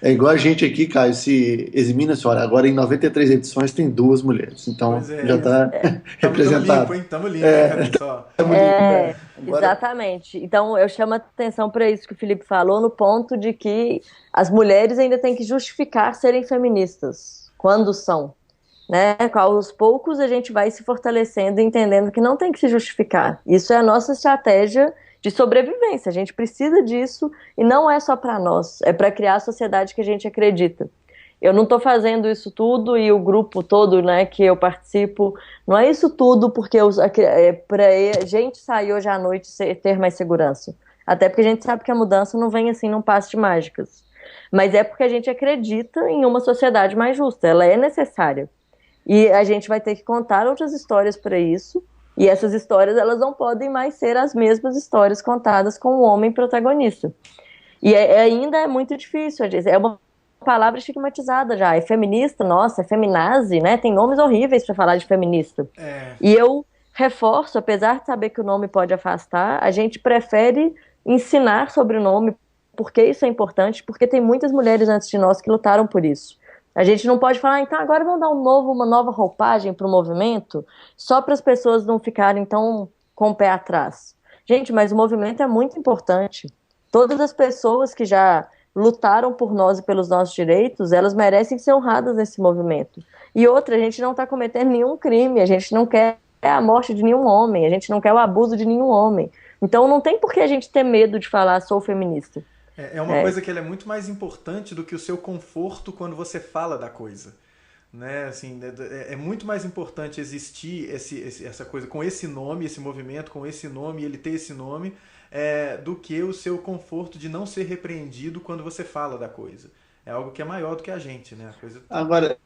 É igual a gente aqui, Caio, se eximindo assim, olha, agora em 93 edições tem 2 mulheres, então Pois é, já está tamo representado. limpo, hein? Tamo limpo, hein, cara? Só. Estamos limpo, Agora, Exatamente. Então, eu chamo a atenção para isso que o Felipe falou, no ponto de que as mulheres ainda têm que justificar serem feministas, quando são. Né? Aos poucos a gente vai se fortalecendo e entendendo que não tem que se justificar. Isso é a nossa estratégia de sobrevivência. A gente precisa disso e não é só para nós, é para criar a sociedade que a gente acredita. Eu não estou fazendo isso tudo e o grupo todo, né, que eu participo, não é isso tudo porque para a gente sair hoje à noite ter mais segurança. Até porque a gente sabe que a mudança não vem assim num passe de mágicas. Mas é porque a gente acredita em uma sociedade mais justa. Ela é necessária. E a gente vai ter que contar outras histórias para isso, e essas histórias elas não podem mais ser as mesmas histórias contadas com o homem protagonista. E ainda é muito difícil, é uma palavra estigmatizada já, é feminista, nossa, é feminazi, né? Tem nomes horríveis para falar de feminista. E eu reforço, apesar de saber que o nome pode afastar, a gente prefere ensinar sobre o nome, porque isso é importante, porque tem muitas mulheres antes de nós que lutaram por isso. A gente não pode falar, então agora vamos dar uma nova roupagem para o movimento, só para as pessoas não ficarem tão com o pé atrás. Gente, mas o movimento é muito importante. Todas as pessoas que já lutaram por nós e pelos nossos direitos, elas merecem ser honradas nesse movimento. E outra, a gente não está cometendo nenhum crime, a gente não quer a morte de nenhum homem, a gente não quer o abuso de nenhum homem. Então não tem por que a gente ter medo de falar sou feminista. É uma coisa que ela é muito mais importante do que o seu conforto quando você fala da coisa. Né? Assim, é muito mais importante existir essa coisa com esse nome, esse movimento com esse nome, ele ter esse nome, do que o seu conforto de não ser repreendido quando você fala da coisa. É algo que é maior do que a gente. Né? agora,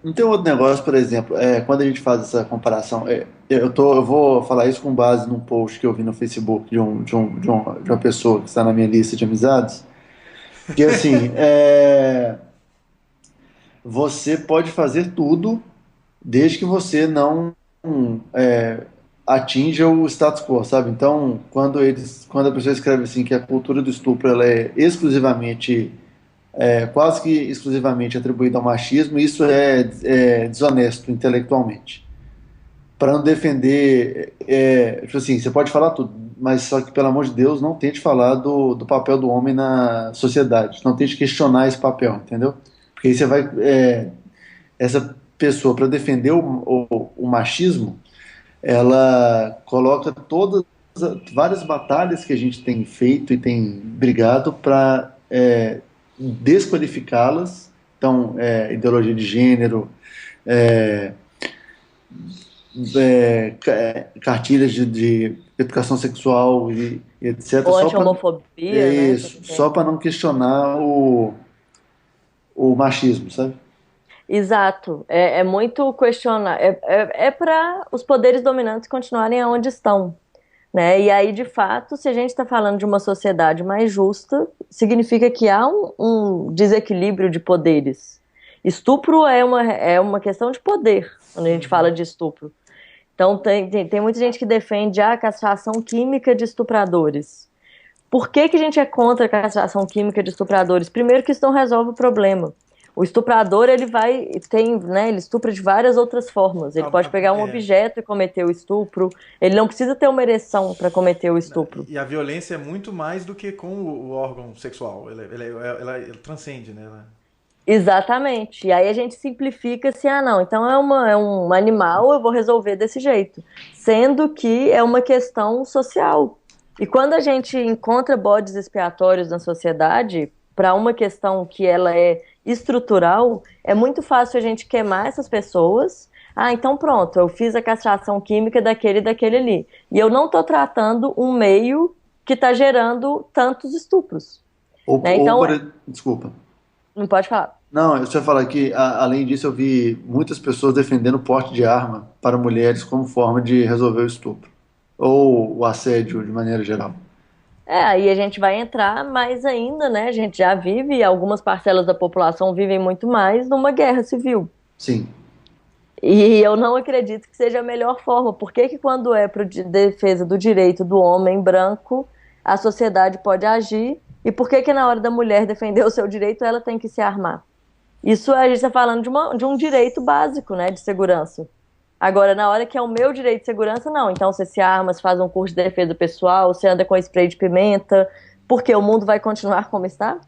não tem outro negócio, por exemplo, quando a gente faz essa comparação, eu vou falar isso com base num post que eu vi no Facebook de uma pessoa que está na minha lista de amizades, que assim, você pode fazer tudo desde que você não atinja o status quo, sabe? Então, quando a pessoa escreve assim que a cultura do estupro ela é exclusivamente quase que exclusivamente atribuído ao machismo, isso é desonesto intelectualmente. Para não defender, tipo assim, você pode falar tudo, mas só que, pelo amor de Deus, não tente falar do papel do homem na sociedade, não tente questionar esse papel, entendeu? Porque aí você vai, essa pessoa, para defender o machismo, ela coloca várias batalhas que a gente tem feito e tem brigado para desqualificá-las. Então, ideologia de gênero, cartilhas de educação sexual e etc. Ou anti-homofobia, né? Isso, só para não questionar o machismo, sabe? Exato, é muito questionar, para os poderes dominantes continuarem onde estão, né? E aí, de fato, se a gente está falando de uma sociedade mais justa, significa que há um desequilíbrio de poderes. Estupro é uma questão de poder, quando a gente fala de estupro. Então, tem muita gente que defende a castração química de estupradores. Por que a gente é contra a castração química de estupradores? Primeiro que isso não resolve o problema. O estuprador, ele estupra de várias outras formas. Ele pode pegar um objeto e cometer o estupro. Ele não precisa ter uma ereção para cometer o estupro. E a violência é muito mais do que com o órgão sexual. Ela transcende, né? Exatamente. E aí a gente simplifica assim, não, então é um animal, eu vou resolver desse jeito. Sendo que é uma questão social. E quando a gente encontra bodes expiatórios na sociedade, para uma questão que ela é estrutural, é muito fácil a gente queimar essas pessoas. Então pronto, eu fiz a castração química daquele e daquele ali. E eu não estou tratando um meio que está gerando tantos estupros. Desculpa. Não pode falar. Não, eu só ia falar que, além disso, eu vi muitas pessoas defendendo o porte de arma para mulheres como forma de resolver o estupro. Ou o assédio, de maneira geral. Aí a gente vai entrar mais ainda, né? A gente já vive, algumas parcelas da população vivem muito mais numa guerra civil. Sim. E eu não acredito que seja a melhor forma. Por que quando é para defesa do direito do homem branco, a sociedade pode agir E por que que na hora da mulher defender o seu direito, ela tem que se armar? Isso a gente está falando de um direito básico, né, de segurança. Agora, na hora que é o meu direito de segurança, não. Então você se arma, você faz um curso de defesa pessoal, você anda com spray de pimenta, porque o mundo vai continuar como está?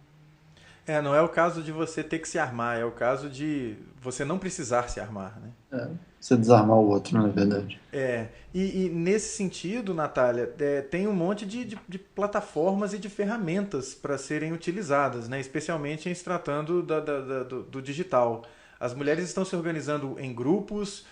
Não é o caso de você ter que se armar, é o caso de você não precisar se armar, né? Você desarmar o outro, na verdade. E nesse sentido, Natália, tem um monte de plataformas e de ferramentas para serem utilizadas, né? Especialmente em se tratando do digital. As mulheres estão se organizando em grupos,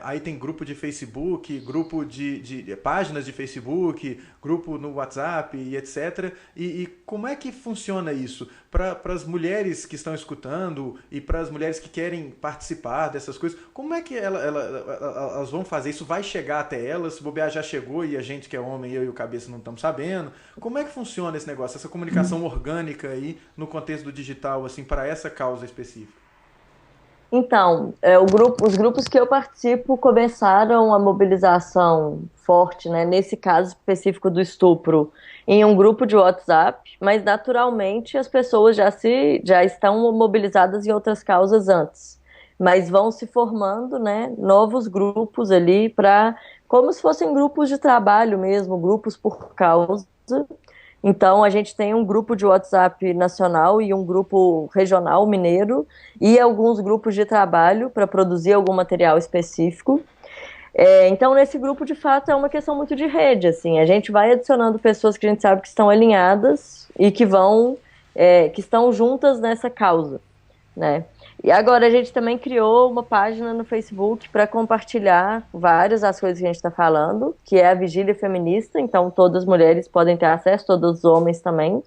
aí tem grupo de Facebook, grupo de páginas de Facebook, grupo no WhatsApp e etc. E como é que funciona isso? Para as mulheres que estão escutando e para as mulheres que querem participar dessas coisas, como é que elas vão fazer? Isso vai chegar até elas? Se bobear já chegou e a gente que é homem, eu e o Cabeça não estamos sabendo. Como é que funciona esse negócio, essa comunicação orgânica aí no contexto do digital, assim, para essa causa específica? Então, os grupos que eu participo começaram a mobilização forte, né, nesse caso específico do estupro, em um grupo de WhatsApp, mas naturalmente as pessoas já estão mobilizadas em outras causas antes, mas vão se formando, né, novos grupos ali para, como se fossem grupos de trabalho mesmo, grupos por causa. Então, a gente tem um grupo de WhatsApp nacional e um grupo regional mineiro e alguns grupos de trabalho para produzir algum material específico. Então, nesse grupo, de fato, é uma questão muito de rede, assim. A gente vai adicionando pessoas que a gente sabe que estão alinhadas e que estão juntas nessa causa, né? E agora a gente também criou uma página no Facebook para compartilhar várias das coisas que a gente está falando, que é a Vigília Feminista, então todas as mulheres podem ter acesso, todos os homens também,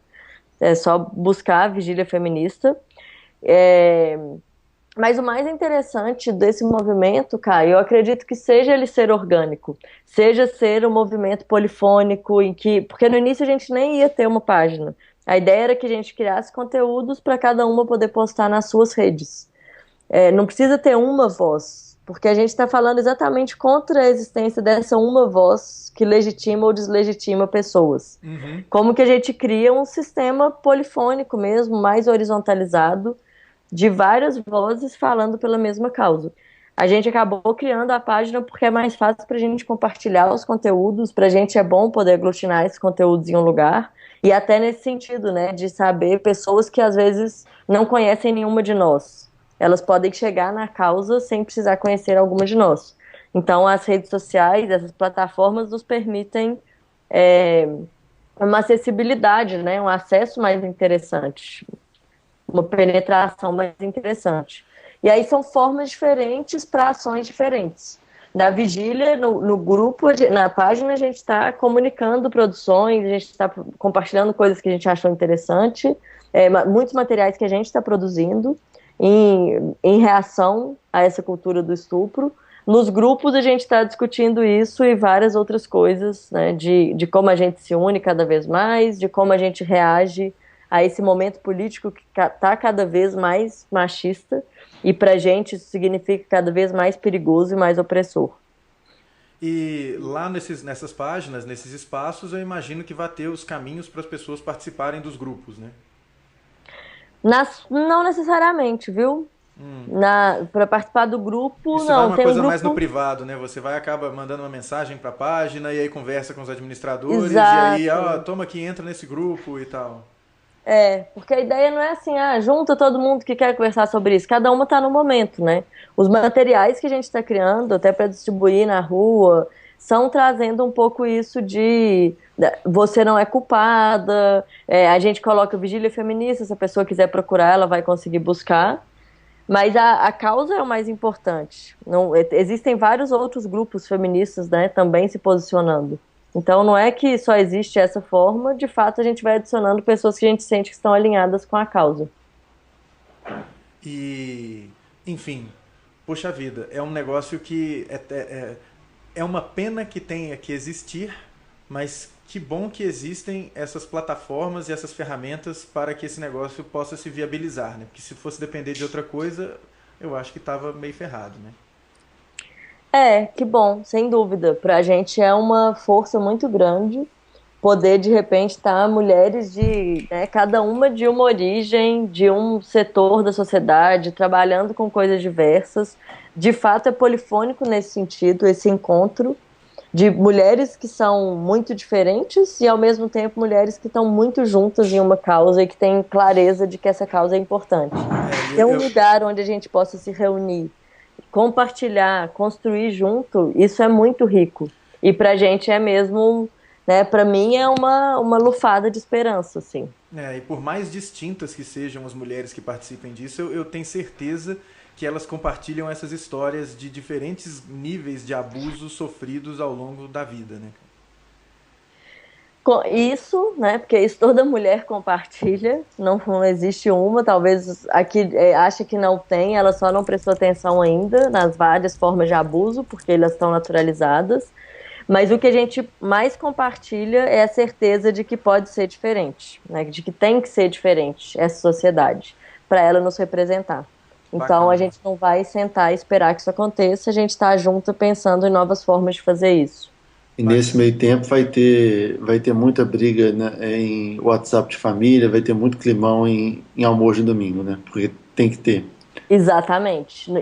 é só buscar a Vigília Feminista. Mas o mais interessante desse movimento, Caio, eu acredito que seja ele ser orgânico, seja ser um movimento polifônico, porque no início a gente nem ia ter uma página. A ideia era que a gente criasse conteúdos para cada uma poder postar nas suas redes. Não precisa ter uma voz, porque a gente está falando exatamente contra a existência dessa uma voz que legitima ou deslegitima pessoas. Uhum. Como que a gente cria um sistema polifônico mesmo, mais horizontalizado, de várias vozes falando pela mesma causa. A gente acabou criando a página porque é mais fácil para a gente compartilhar os conteúdos, para a gente é bom poder aglutinar esses conteúdos em um lugar, e até nesse sentido, né, de saber pessoas que às vezes não conhecem nenhuma de nós. Elas podem chegar na causa sem precisar conhecer alguma de nós. Então, as redes sociais, essas plataformas nos permitem uma acessibilidade, né, um acesso mais interessante, uma penetração mais interessante. E aí são formas diferentes para ações diferentes. Na vigília, no grupo, na página, a gente está comunicando produções, a gente está compartilhando coisas que a gente achou interessante, muitos materiais que a gente está produzindo em reação a essa cultura do estupro. Nos grupos, a gente está discutindo isso e várias outras coisas, né, de como a gente se une cada vez mais, de como a gente reage a esse momento político que está cada vez mais machista, e para a gente isso significa cada vez mais perigoso e mais opressor. E lá nessas páginas, nesses espaços, eu imagino que vai ter os caminhos para as pessoas participarem dos grupos, né? Não necessariamente, viu? Para participar do grupo, isso não. vai uma tem coisa um grupo mais no privado, né? Você acaba mandando uma mensagem para a página e aí conversa com os administradores. Exato. E aí, toma aqui, entra nesse grupo e tal. Porque a ideia não é assim, junta todo mundo que quer conversar sobre isso. Cada uma está no momento, né? Os materiais que a gente está criando, até para distribuir na rua, são trazendo um pouco isso de você não é culpada, a gente coloca vigília feminista, se a pessoa quiser procurar, ela vai conseguir buscar. Mas a causa é o mais importante. Não, existem vários outros grupos feministas, né, também se posicionando. Então não é que só existe essa forma, de fato a gente vai adicionando pessoas que a gente sente que estão alinhadas com a causa. E, enfim, poxa vida, é um negócio que é uma pena que tenha que existir, mas que bom que existem essas plataformas e essas ferramentas para que esse negócio possa se viabilizar, né? Porque se fosse depender de outra coisa, eu acho que estava meio ferrado, né? Que bom, sem dúvida. Pra gente é uma força muito grande poder, de repente, estar mulheres de, né, cada uma de uma origem, de um setor da sociedade, trabalhando com coisas diversas. De fato, é polifônico nesse sentido, esse encontro de mulheres que são muito diferentes e, ao mesmo tempo, mulheres que estão muito juntas em uma causa e que têm clareza de que essa causa é importante. Ter um lugar onde a gente possa se reunir, compartilhar, construir junto, isso é muito rico. E pra gente é mesmo, né, pra mim é uma lufada de esperança, assim. E por mais distintas que sejam as mulheres que participem disso, eu tenho certeza que elas compartilham essas histórias de diferentes níveis de abusos sofridos ao longo da vida, né? Isso, né, porque isso toda mulher compartilha, não existe uma, talvez aqui ache que não tem, ela só não prestou atenção ainda nas várias formas de abuso, porque elas estão naturalizadas, mas o que a gente mais compartilha é a certeza de que pode ser diferente, né, de que tem que ser diferente essa sociedade, para ela nos representar. Então, bacana. A gente não vai sentar e esperar que isso aconteça, a gente está junto pensando em novas formas de fazer isso. E nesse meio tempo vai ter muita briga, né, em WhatsApp de família, vai ter muito climão em almoço de domingo, né? Porque tem que ter. Exatamente.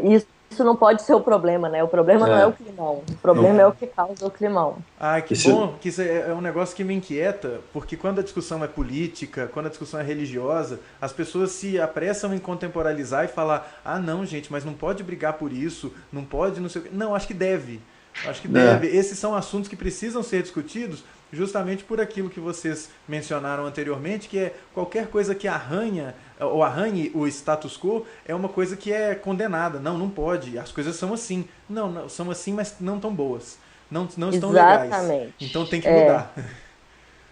Isso não pode ser o problema, né? O problema não é o climão. O problema é o que causa o climão. Ah, que bom, que isso é um negócio que me inquieta, porque quando a discussão é política, quando a discussão é religiosa, as pessoas se apressam em contemporalizar e falar, ah, não, gente, mas não pode brigar por isso, não pode, não sei o quê. Não, acho que deve. Acho que deve. Esses são assuntos que precisam ser discutidos justamente por aquilo que vocês mencionaram anteriormente, que é qualquer coisa que arranhe o status quo é uma coisa que é condenada. Não pode. As coisas são assim. Não, são assim, mas não tão boas. Não estão legais. Então tem que mudar.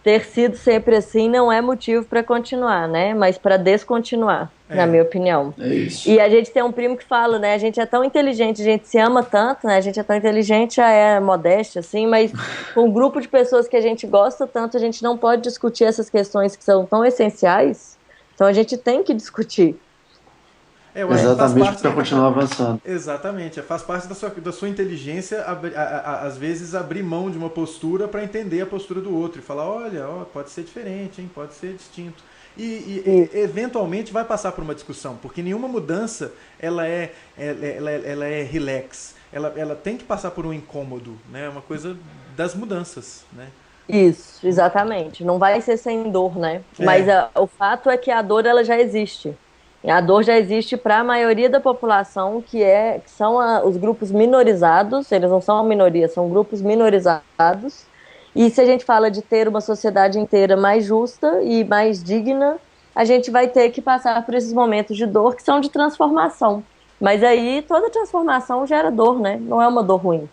Ter sido sempre assim não é motivo para continuar, né? Mas para descontinuar, na minha opinião. É isso. E a gente tem um primo que fala, né? A gente é tão inteligente, a gente se ama tanto, né? A gente é tão inteligente, já é modéstia, assim, mas com um grupo de pessoas que a gente gosta tanto, a gente não pode discutir essas questões que são tão essenciais. Então a gente tem que discutir. Exatamente, para continuar avançando. Exatamente, faz parte da sua inteligência, às vezes, abrir mão de uma postura para entender a postura do outro e falar, olha, pode ser diferente, hein? Pode ser distinto. E eventualmente vai passar por uma discussão, porque nenhuma mudança ela é relax, ela tem que passar por um incômodo, né? É uma coisa das mudanças, né? Isso, exatamente. Não vai ser sem dor, né? Mas o fato é que a dor ela já existe. A dor já existe para a maioria da população, que são os grupos minorizados, eles não são a minoria, são grupos minorizados. E se a gente fala de ter uma sociedade inteira mais justa e mais digna, a gente vai ter que passar por esses momentos de dor que são de transformação. Mas aí toda transformação gera dor, né? Não é uma dor ruim.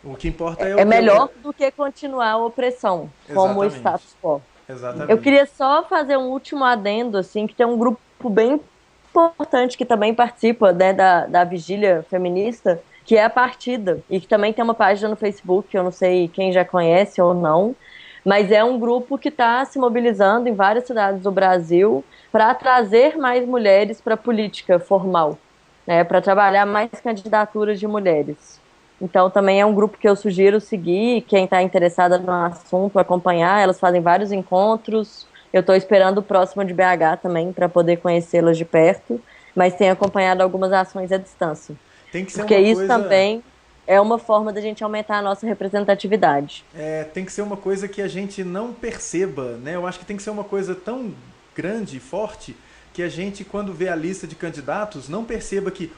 O que importa é melhor do que continuar a opressão, como o status quo. Exatamente. Eu queria só fazer um último adendo, assim, que tem um grupo bem importante que também participa, né, da vigília feminista, que é a Partida, e que também tem uma página no Facebook, eu não sei quem já conhece ou não, mas é um grupo que está se mobilizando em várias cidades do Brasil para trazer mais mulheres para a política formal, né, para trabalhar mais candidaturas de mulheres. Então também é um grupo que eu sugiro seguir, quem está interessada no assunto, acompanhar. Elas fazem vários encontros. Eu estou esperando o próximo de BH também para poder conhecê-las de perto, mas tenho acompanhado algumas ações à distância. Tem que ser porque isso também é uma forma da gente aumentar a nossa representatividade. Tem que ser uma coisa que a gente não perceba, né? Eu acho que tem que ser uma coisa tão grande e forte que a gente, quando vê a lista de candidatos, não perceba que,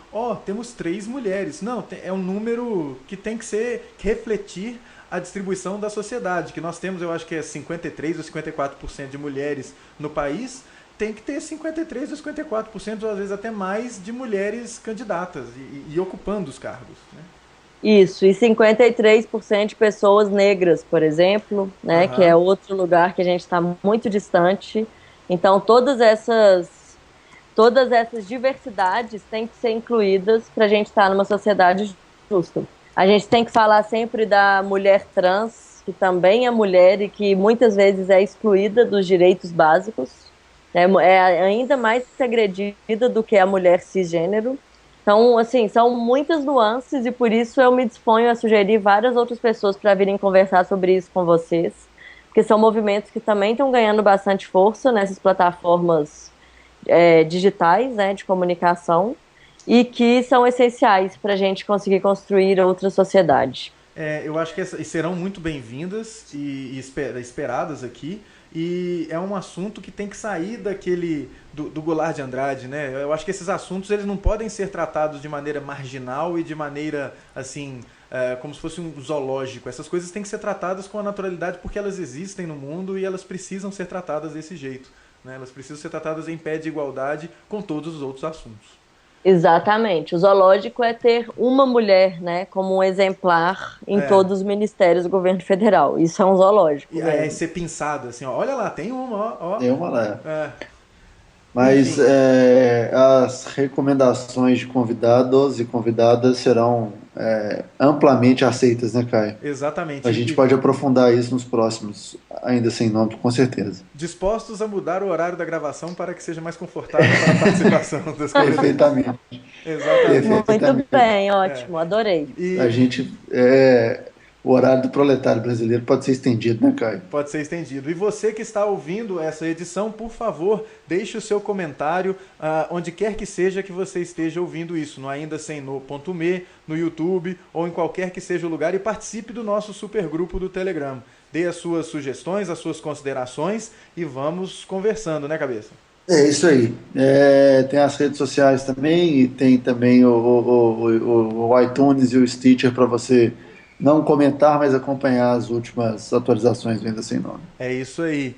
temos 3 mulheres. Não, é um número que tem que refletir a distribuição da sociedade, que nós temos, eu acho que é 53% ou 54% de mulheres no país, tem que ter 53% ou 54%, ou às vezes até mais, de mulheres candidatas e ocupando os cargos, né? Isso, e 53% de pessoas negras, por exemplo, né, que é outro lugar que a gente está muito distante. Então, todas essas diversidades têm que ser incluídas para a gente estar numa sociedade justa. A gente tem que falar sempre da mulher trans, que também é mulher e que muitas vezes é excluída dos direitos básicos, né? É ainda mais agredida do que a mulher cisgênero. Então, assim, são muitas nuances e por isso eu me disponho a sugerir várias outras pessoas para virem conversar sobre isso com vocês. porque são movimentos que também estão ganhando bastante força nessas plataformas digitais, né, de comunicação, e que são essenciais para a gente conseguir construir outra sociedade. Eu acho que serão muito bem-vindas e esperadas aqui. E é um assunto que tem que sair do Goulart de Andrade, né? Eu acho que esses assuntos eles não podem ser tratados de maneira marginal e de maneira, assim, como se fosse um zoológico. Essas coisas têm que ser tratadas com a naturalidade porque elas existem no mundo e elas precisam ser tratadas desse jeito, né? Elas precisam ser tratadas em pé de igualdade com todos os outros assuntos. Exatamente. O zoológico é ter uma mulher, né, como um exemplar em todos os ministérios do governo federal. Isso é um zoológico. E ser pensado assim, ó, olha lá, tem uma, ó. Tem uma lá. Mas as recomendações de convidados e convidadas serão amplamente aceitas, né, Caio? Exatamente. A gente pode aprofundar isso nos próximos, ainda sem nome, com certeza. Dispostos a mudar o horário da gravação para que seja mais confortável para a participação das coisas. Perfeitamente. Exatamente. Muito bem, ótimo, adorei. A gente... O horário do proletário brasileiro pode ser estendido, né, Caio? Pode ser estendido. E você que está ouvindo essa edição, por favor, deixe o seu comentário onde quer que seja que você esteja ouvindo isso, no Ainda Sem No.me, no YouTube ou em qualquer que seja o lugar, e participe do nosso supergrupo do Telegram. Dê as suas sugestões, as suas considerações e vamos conversando, né, Cabeça? É isso aí. Tem as redes sociais também e tem também o iTunes e o Stitcher para você não comentar, mas acompanhar as últimas atualizações do Ainda Sem Nome. É isso aí.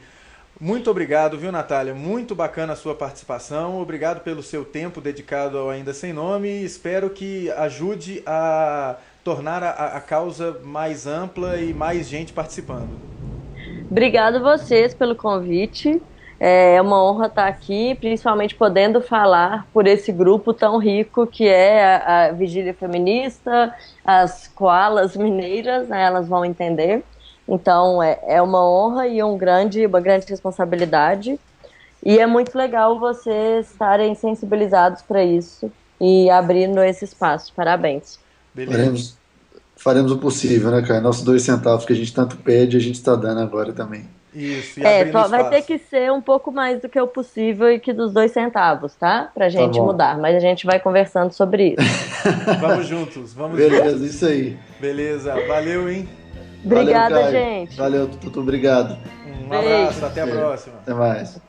Muito obrigado, viu, Natália? Muito bacana a sua participação. Obrigado pelo seu tempo dedicado ao Ainda Sem Nome. Espero que ajude a tornar a causa mais ampla e mais gente participando. Obrigado a vocês pelo convite. É uma honra estar aqui, principalmente podendo falar por esse grupo tão rico que é a Vigília Feminista, as koalas mineiras, né, elas vão entender. Então é uma honra e uma grande responsabilidade. E é muito legal vocês estarem sensibilizados para isso e abrindo esse espaço. Parabéns. Faremos o possível, né, cara? Nossos 2 centavos que a gente tanto pede, a gente está dando agora também. Isso, e abrindo espaço. Vai ter que ser um pouco mais do que o possível e que dos 2 centavos, tá? Pra gente mudar, mas a gente vai conversando sobre isso. Vamos juntos, vamos Beleza, juntos. Isso aí. Beleza, valeu, hein? Obrigada, Valeu, gente. Valeu, Tutu, obrigado. Um abraço, até a próxima. Até mais.